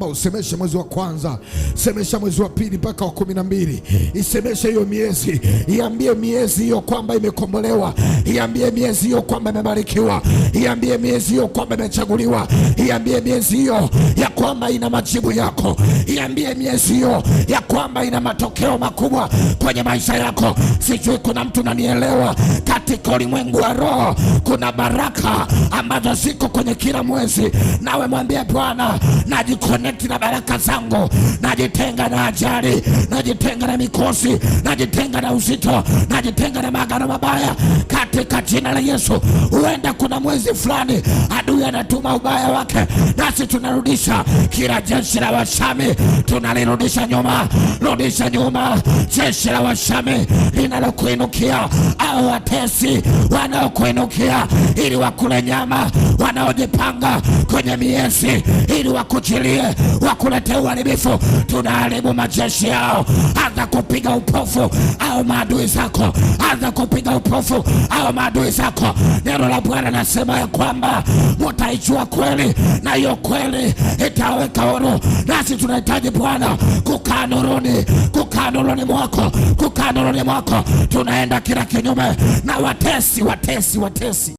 Usemeshe mwezi wa kwanza, semesha mwezi wa pili mpaka wa 12. Isemeshe hiyo miezi, iambie miezi hiyo kwamba imekombolewa, iambie miezi hiyo kwamba imebarikiwa, iambie miezi hiyo kwamba imechaguliwa, iambie miezi hiyo ya kwamba ina majibu yako, iambie miezi hiyo ya kwamba ina matokeo makubwa kwenye maisha yako. Sijui kuna mtu nanielewa. Katika ulimwengu wa roho kuna baraka ambazo ziko kwenye kila mwezi. Nawe mwambie Bwana, najikone na baraka zangu, najitenga na ajali, najitenga na mikosi, najitenga na uzito, najitenga na magano mabaya katika jina la Yesu. Huenda kuna mwezi fulani adui anatuma ubaya wake, nasi tunarudisha kila jeshi la Washami, tunalirudisha nyuma. Rudisha nyuma jeshi la Washami linalokuinukia, au watesi wanaokuinukia ili wakule nyama, wanaojipanga kwenye miezi ili wakuchilie, wakulete uharibifu. Tunaharibu majeshi yao. Anza kupiga upofu au maadui zako, anza kupiga upofu au maadui zako. Neno la Bwana nasema ya kwamba mtaijua kweli na hiyo kweli itaweka huru. Nasi tunahitaji Bwana kukaa nuruni, kukaa nuruni mwako, kukaa nuruni mwako. Tunaenda kila kinyume na watesi.